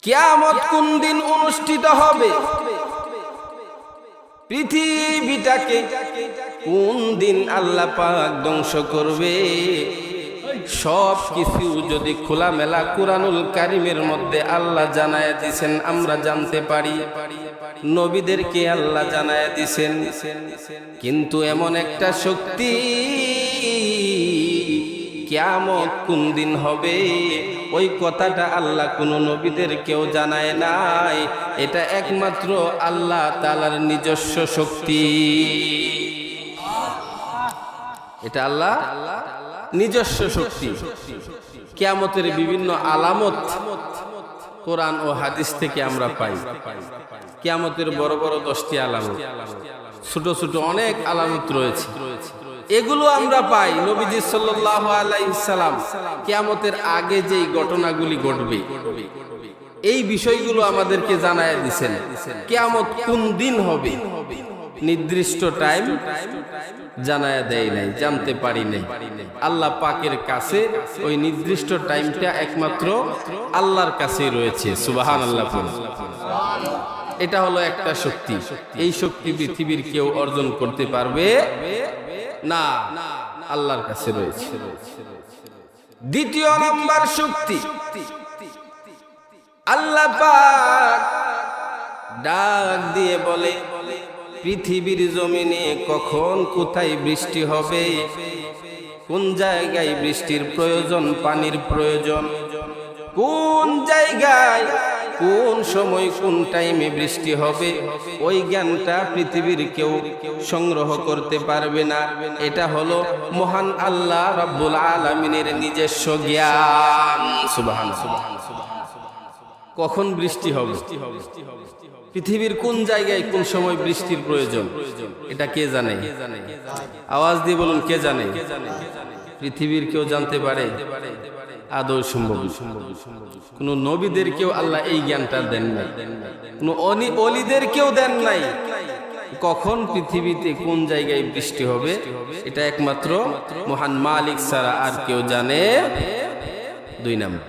কিয়ামত কোন দিন অনুষ্ঠিত হবে, পৃথিবীটাকে কোন দিন আল্লাহ পাক ধ্বংস করবে, সব কিছু যদি খোলামেলা কুরআনুল কারীমের মধ্যে আল্লাহ জানায়া দিয়েছেন, আমরা জানতে পারি। নবীদেরকে আল্লাহ জানায়া দিয়েছেন। কিন্তু এমন একটা শক্তি, কিয়ামত কোন দিন হবে ওই কথাটা আল্লাহ কোন নবীদেরকেও জানায় নাই। এটা একমাত্র আল্লাহ তাআলার নিজস্ব শক্তি। এটা আল্লাহ নিজস্ব শক্তি। কিয়ামতের বিভিন্ন আলামত কোরআন ও হাদিস থেকে আমরা পাই। কিয়ামতের বড় বড় 10টি আলামত, ছোট ছোট অনেক আলামত রয়েছে। এগুলো আমরা পাই নবীজি সাল্লাল্লাহু আলাইহি সাল্লাম কিয়ামতের আগে যেই ঘটনাগুলি ঘটবে এই বিষয়গুলো আমাদেরকে জানায়া দিয়েছেন। কিয়ামত কোন দিন হবে নির্দিষ্ট টাইম জানায়া দেয় নাই, জানতে পারি নাই। আল্লাহ পাকের কাছে ওই নির্দিষ্ট টাইমটা একমাত্র আল্লাহর কাছেই রয়েছে। সুবহানাল্লাহ। এটা হলো একটা শক্তি। এই শক্তি পৃথিবীর কেউ অর্জন করতে পারবে না, আল্লাহর কাছে রয়েছে। দ্বিতীয় নম্বর শক্তি, আল্লাহ পাক ডাক দিয়ে বলে পৃথিবীর জমিনে কখন কোথায় বৃষ্টি হবে, কোন জায়গায় বৃষ্টির প্রয়োজন, পানির প্রয়োজন, কোন জায়গায় কোন সময় কোন টাইমে বৃষ্টি হবে, ওই জ্ঞানটা পৃথিবীর কেউ সংগ্রহ করতে পারবে না। এটা হলো মহান আল্লাহ রাব্বুল আলামিনের নিজস্ব জ্ঞান। সুবহানাল্লাহ। কখন বৃষ্টি হবে, পৃথিবীর কোন জায়গায় কোন সময় বৃষ্টির প্রয়োজন, এটা কে জানে? আওয়াজ দিয়ে বলুন, কে জানে? পৃথিবীর কেউ জানতে পারে? আদৌ সম্ভব? কোন নবীদেরকেও আল্লাহ এই জ্ঞানটা দেন নাই, কোন অলিদেরকেও দেন নাই। কখন পৃথিবীতে কোন জায়গায় বৃষ্টি হবে এটা একমাত্র মহান মালিক ছাড়া আর কেউ জানে। 2 নাম্বার।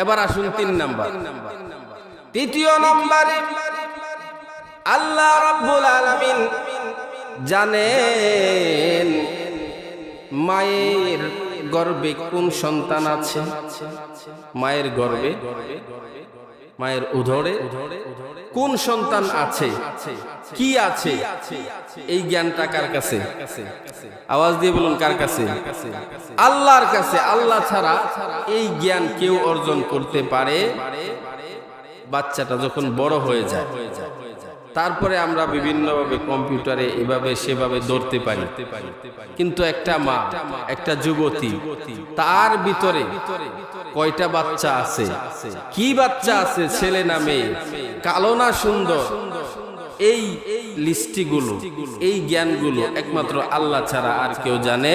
এবার আসুন 3 নাম্বার। তৃতীয় নম্বরে আল্লাহ রাব্বুল আলামিন জানেন মায়ের গর্ভে কোন সন্তান আছে, মায়ের গর্ভে, মায়ের উদরে কোন সন্তান আছে, কি আছে, এই জ্ঞানটা কার কাছে? আওয়াজ দিয়ে বলুন, কার কাছে? আল্লাহর কাছে। আল্লাহ ছাড়া এই জ্ঞান কেউ অর্জন করতে পারে? বাচ্চাটা যখন বড় হয়ে যায় তারপরে আমরা বিভিন্নভাবে কম্পিউটারে এভাবে সেভাবে ধরতে পারি, কিন্তু একটা মা, একটা যুবতী, তার ভিতরে কয়টা বাচ্চা আছে, কি বাচ্চা আছে, ছেলে না মেয়ে, কালো না সুন্দর, এই লিস্টিগুলো, এই জ্ঞানগুলো একমাত্র আল্লাহ ছাড়া আর কেউ জানে